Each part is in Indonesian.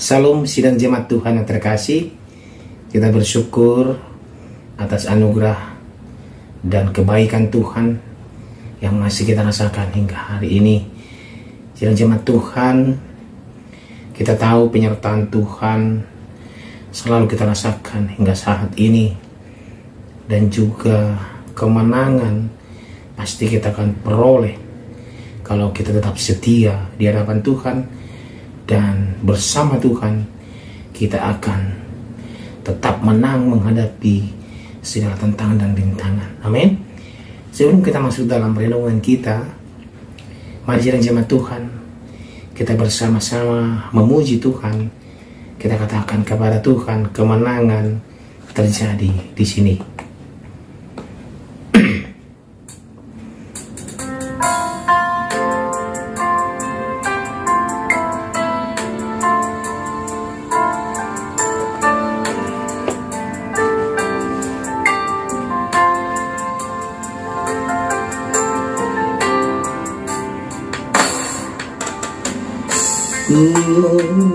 Salam sidang jemaat Tuhan yang terkasih. Kita bersyukur atas anugerah dan kebaikan Tuhan yang masih kita rasakan hingga hari ini. Sidang jemaat Tuhan, kita tahu penyertaan Tuhan selalu kita rasakan hingga saat ini, dan juga kemenangan pasti kita akan peroleh kalau kita tetap setia di hadapan Tuhan, dan bersama Tuhan kita akan tetap menang menghadapi segala tantangan dan rintangan. Amin. Sebelum kita masuk dalam renungan kita, mari jemaat Tuhan, kita bersama-sama memuji Tuhan. Kita katakan kepada Tuhan, kemenangan terjadi di sini. Ku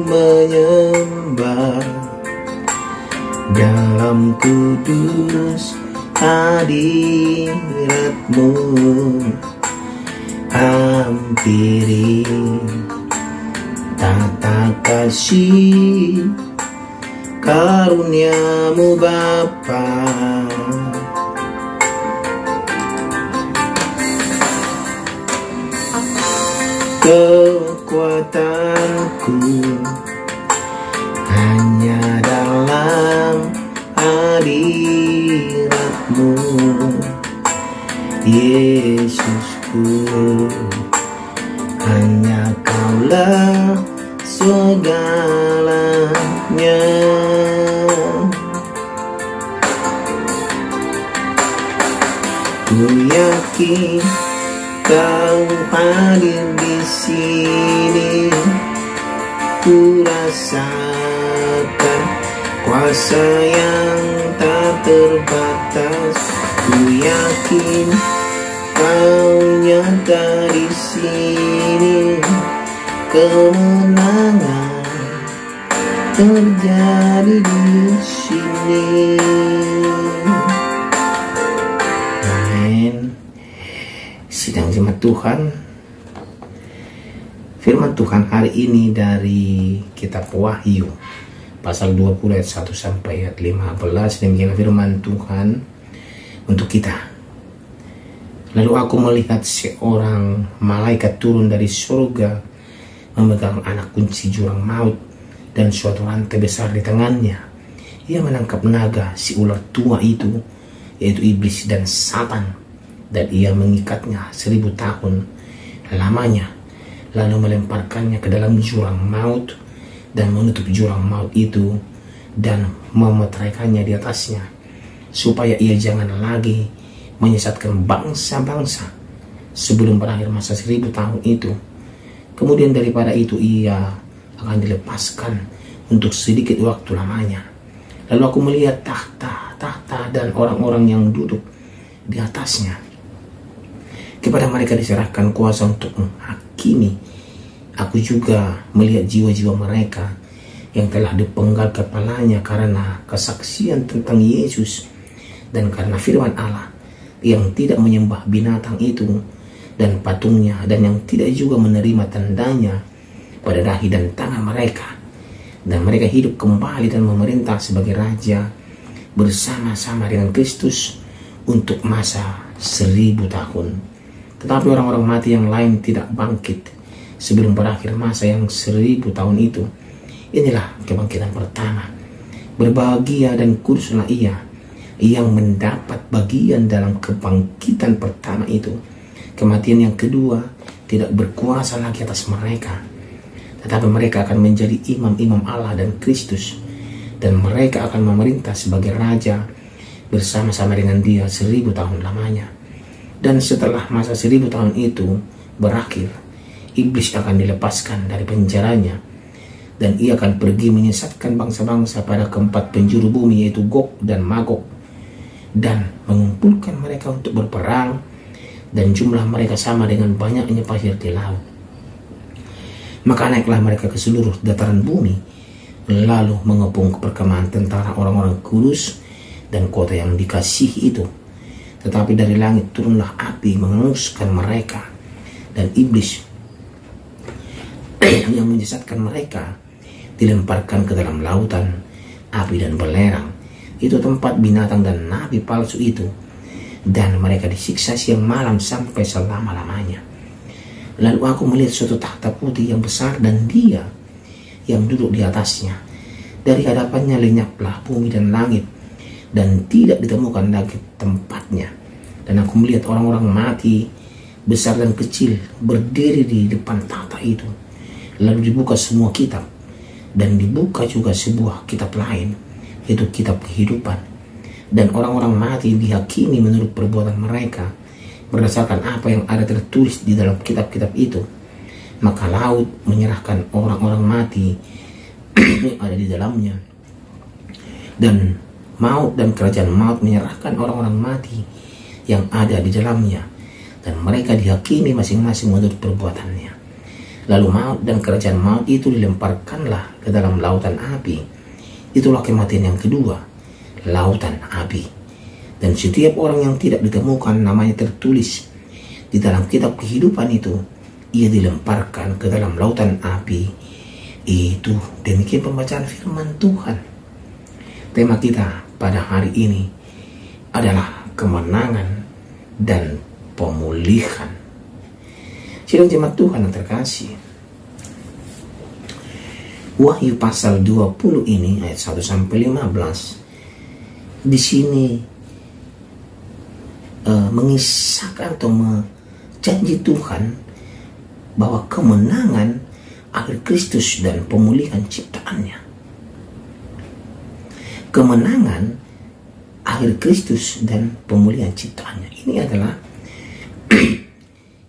menyembah dalam kudus hadirat-Mu, hampiri tata kasih karunia-Mu Bapa. Kekuatanku hanya dalam hadirat-Mu, Yesusku. Hanya Kaulah segalanya. Ku yakin Kau hadir di sini, ku rasakan kuasa yang tak terbatas. Ku yakin Kau nyata di sini, kemenangan terjadi di sini. Amin. Sidang jemaat Tuhan, firman Tuhan hari ini dari kitab Wahyu pasal 20 ayat 1 sampai ayat 15. Demikian firman Tuhan untuk kita. Lalu aku melihat seorang malaikat turun dari surga, memegang anak kunci jurang maut dan suatu rantai besar di tangannya. Ia menangkap naga, si ular tua itu, yaitu iblis dan Satan, dan ia mengikatnya 1000 tahun lamanya, lalu melemparkannya ke dalam jurang maut dan menutup jurang maut itu dan memeteraikannya di atasnya, supaya ia jangan lagi menyesatkan bangsa-bangsa sebelum berakhir masa 1000 tahun itu. Kemudian daripada itu ia akan dilepaskan untuk sedikit waktu lamanya. Lalu aku melihat tahta dan orang-orang yang duduk di atasnya. Kepada mereka diserahkan kuasa untuk menghakimi. Aku juga melihat jiwa-jiwa mereka yang telah dipenggal kepalanya karena kesaksian tentang Yesus dan karena firman Allah, yang tidak menyembah binatang itu dan patungnya, dan yang tidak juga menerima tandanya pada dahi dan tangan mereka. Dan mereka hidup kembali dan memerintah sebagai raja bersama-sama dengan Kristus untuk masa 1000 tahun. Tetapi orang-orang mati yang lain tidak bangkit sebelum berakhir masa yang 1000 tahun itu. Inilah kebangkitan pertama. Berbahagia dan kuduslah ia yang mendapat bagian dalam kebangkitan pertama itu. Kematian yang kedua tidak berkuasa lagi atas mereka, tetapi mereka akan menjadi imam-imam Allah dan Kristus, dan mereka akan memerintah sebagai raja bersama-sama dengan Dia 1000 tahun lamanya. Dan setelah masa 1000 tahun itu berakhir, iblis akan dilepaskan dari penjaranya, dan ia akan pergi menyesatkan bangsa-bangsa pada keempat penjuru bumi, yaitu Gog dan Magog, dan mengumpulkan mereka untuk berperang, dan jumlah mereka sama dengan banyaknya pasir di laut. Maka naiklah mereka ke seluruh dataran bumi, lalu mengepung perkemahan tentara orang-orang kudus dan kota yang dikasihi itu. Tetapi dari langit turunlah api menghanguskan mereka, dan iblis yang menyesatkan mereka dilemparkan ke dalam lautan api dan belerang. Itu tempat binatang dan nabi palsu itu, dan mereka disiksa siang malam sampai selama-lamanya. Lalu aku melihat suatu takhta putih yang besar dan Dia yang duduk di atasnya. Dari hadapannya lenyaplah bumi dan langit, dan tidak ditemukan lagi tempatnya. Dan aku melihat orang-orang mati, besar dan kecil, berdiri di depan takhta itu. Lalu dibuka semua kitab, dan dibuka juga sebuah kitab lain, yaitu kitab kehidupan. Dan orang-orang mati dihakimi menurut perbuatan mereka, berdasarkan apa yang ada tertulis di dalam kitab-kitab itu. Maka laut menyerahkan orang-orang mati yang ada di dalamnya, dan maut dan kerajaan maut menyerahkan orang-orang mati yang ada di dalamnya, dan mereka dihakimi masing-masing menurut perbuatannya. Lalu maut dan kerajaan maut itu dilemparkanlah ke dalam lautan api. Itulah kematian yang kedua, lautan api. Dan setiap orang yang tidak ditemukan namanya tertulis di dalam kitab kehidupan itu, ia dilemparkan ke dalam lautan api itu. Demikian pembacaan firman Tuhan. Tema kita pada hari ini adalah kemenangan dan pemulihan. Sidang jemaat Tuhan yang terkasih, Wahyu pasal 20 ini ayat 1 sampai 15 di sini mengisahkan atau menjanji Tuhan bahwa kemenangan akhir Kristus dan pemulihan ciptaannya. Kemenangan akhir Kristus dan pemulihan ciptaannya. Ini adalah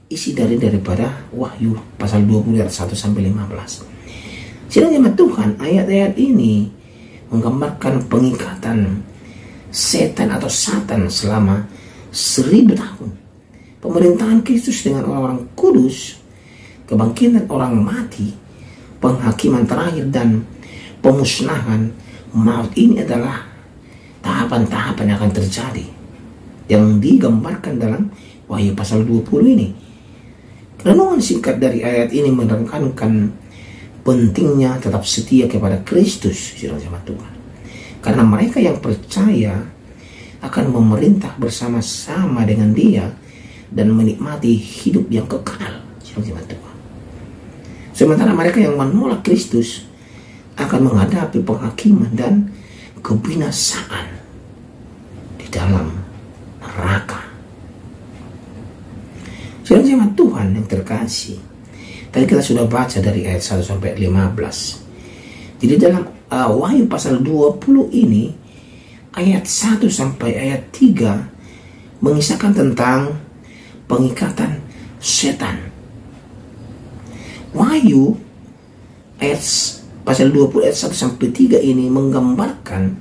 isi daripada Wahyu pasal 20 ayat 1 sampai 15. Sidang jemaat Tuhan, ayat-ayat ini menggambarkan pengikatan setan atau Satan selama 1000 tahun. Pemerintahan Kristus dengan orang-orang kudus, kebangkitan orang mati, penghakiman terakhir, dan pemusnahan maut. Ini adalah tahapan-tahapan yang akan terjadi, yang digambarkan dalam Wahyu pasal 20 ini. Renungan singkat dari ayat ini menekankan pentingnya tetap setia kepada Kristus, sidang jemaat Tuhan. Karena mereka yang percaya akan memerintah bersama-sama dengan Dia dan menikmati hidup yang kekal, sidang jemaat Tuhan. Sementara mereka yang menolak Kristus akan menghadapi penghakiman dan kebinasaan di dalam neraka. Sidang jemaat Tuhan yang terkasih, tadi kita sudah baca dari ayat 1 sampai 15. Jadi dalam Wahyu pasal 20 ini, ayat 1 sampai ayat 3 mengisahkan tentang pengikatan setan. Wahyu ayat pasal 20 ayat 1 sampai 3 ini menggambarkan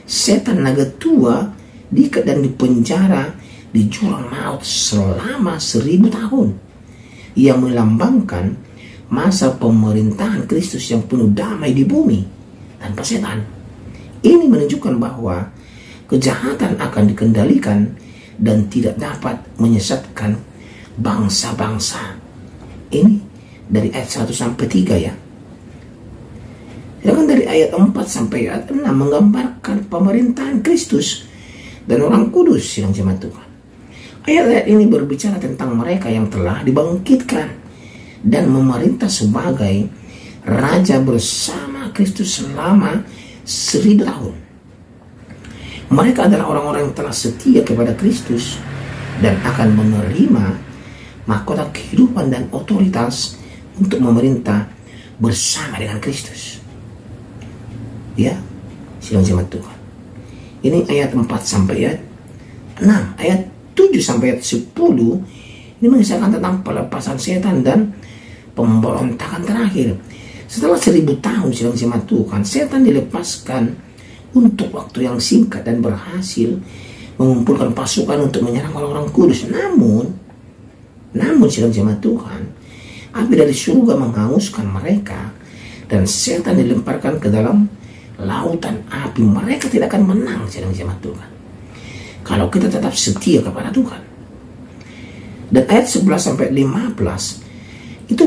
setan naga tua diikat dan dipenjara di jurang maut selama 1000 tahun, yang melambangkan masa pemerintahan Kristus yang penuh damai di bumi tanpa setan. Ini menunjukkan bahwa kejahatan akan dikendalikan dan tidak dapat menyesatkan bangsa-bangsa. Ini dari ayat 1 sampai 3 ya. Sedangkan dari ayat 4 sampai ayat 6 menggambarkan pemerintahan Kristus dan orang kudus, sidang jemaat Tuhan. Ayat-ayat ini berbicara tentang mereka yang telah dibangkitkan dan memerintah sebagai raja bersama Kristus selama 1000 tahun. Mereka adalah orang-orang yang telah setia kepada Kristus dan akan menerima mahkota kehidupan dan otoritas untuk memerintah bersama dengan Kristus. Ya, sidang jemaat Tuhan. Ini ayat 4 sampai ayat 6. Ayat 7 sampai ayat 10 ini mengisahkan tentang pelepasan setan dan pemberontakan terakhir. Setelah 1000 tahun, sidang jemaat Tuhan, setan dilepaskan untuk waktu yang singkat dan berhasil mengumpulkan pasukan untuk menyerang orang-orang kudus. Namun sidang jemaat Tuhan, api dari surga menghanguskan mereka dan setan dilemparkan ke dalam lautan api. Mereka tidak akan menang, sidang jemaat Tuhan, kalau kita tetap setia kepada Tuhan. Dan ayat 11 sampai 15 itu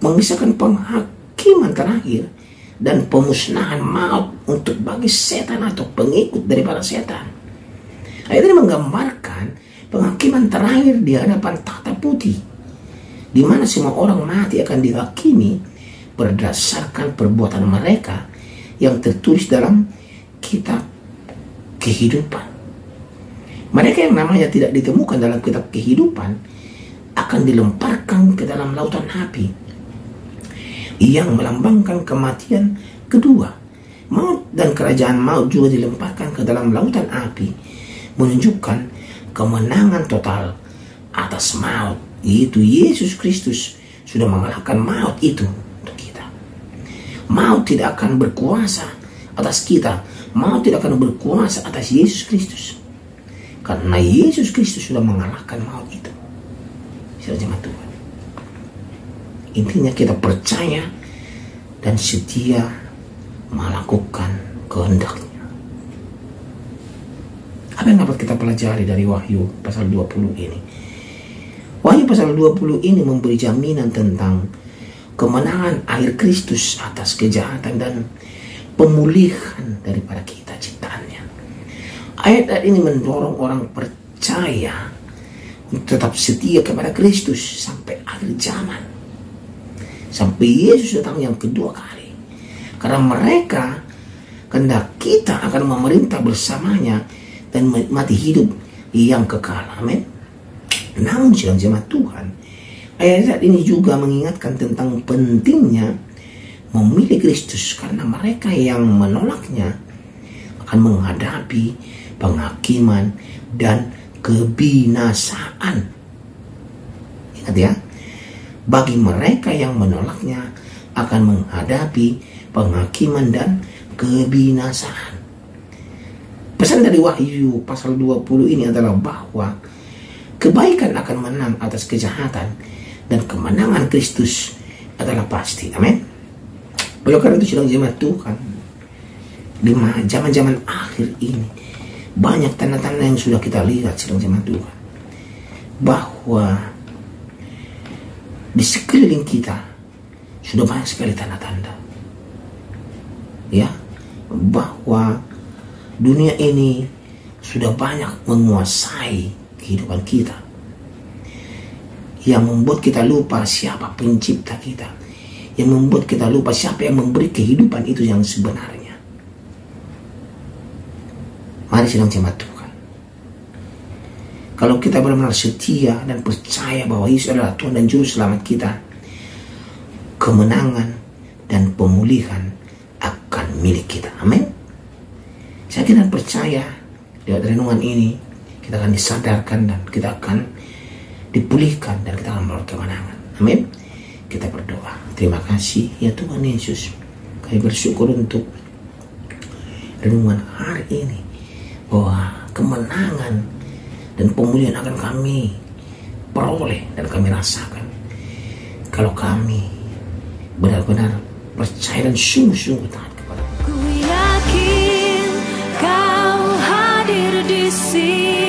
mengisahkan penghakiman terakhir dan pemusnahan maut untuk bagi setan atau pengikut daripada setan. Ayat ini menggambarkan penghakiman terakhir di hadapan tahta putih, di mana semua orang mati akan dihakimi berdasarkan perbuatan mereka yang tertulis dalam kitab kehidupan. Mereka yang namanya tidak ditemukan dalam kitab kehidupan akan dilemparkan ke dalam lautan api yang melambangkan kematian kedua. Maut dan kerajaan maut juga dilemparkan ke dalam lautan api, menunjukkan kemenangan total atas maut. Yaitu Yesus Kristus sudah mengalahkan maut itu untuk kita. Maut tidak akan berkuasa atas kita. Maut tidak akan berkuasa atas Yesus Kristus, karena Yesus Kristus sudah mengalahkan maut itu. Jemaat Tuhan, intinya kita percaya dan setia melakukan kehendak-Nya. Apa yang dapat kita pelajari dari Wahyu pasal 20 ini? Wahyu pasal 20 ini memberi jaminan tentang kemenangan akhir Kristus atas kejahatan dan pemulihan daripada kita ciptaannya. Ayat-ayat ini mendorong orang percaya untuk tetap setia kepada Kristus sampai akhir zaman, sampai Yesus datang yang kedua kali. Karena mereka kehendak kita akan memerintah bersamanya dan menikmati hidup yang kekal. Amin. Namun sidang jemaat Tuhan, ayat ini juga mengingatkan tentang pentingnya memilih Kristus, karena mereka yang menolaknya akan menghadapi penghakiman dan kebinasaan. Ingat ya, bagi mereka yang menolaknya akan menghadapi penghakiman dan kebinasaan. Pesan dari Wahyu pasal 20 ini adalah bahwa kebaikan akan menang atas kejahatan dan kemenangan Kristus adalah pasti. Amin. Oleh karena itu sidang jemaat Tuhan, di zaman-zaman akhir ini banyak tanda-tanda yang sudah kita lihat sidang jemaat Tuhan, bahwa di sekeliling kita sudah banyak sekali tanda-tanda, ya, bahwa dunia ini sudah banyak menguasai kehidupan kita, yang membuat kita lupa siapa pencipta kita, yang membuat kita lupa siapa yang memberi kehidupan itu yang sebenarnya. Mari sidang jemaat Tuhan, kalau kita benar-benar setia dan percaya bahwa Yesus adalah Tuhan dan Juru Selamat kita, kemenangan dan pemulihan akan milik kita. Amin. Saya kira dan percaya lewat renungan ini kita akan disadarkan dan kita akan dipulihkan dan kita akan memperoleh kemenangan. Amin. Kita berdoa. Terima kasih ya Tuhan Yesus, kami bersyukur untuk renungan hari ini, bahwa kemenangan dan pemulihan akan kami peroleh dan kami rasakan kalau kami benar-benar percaya dan sungguh-sungguh taat kepada Tuhan. Ku yakin Kau hadir di sini.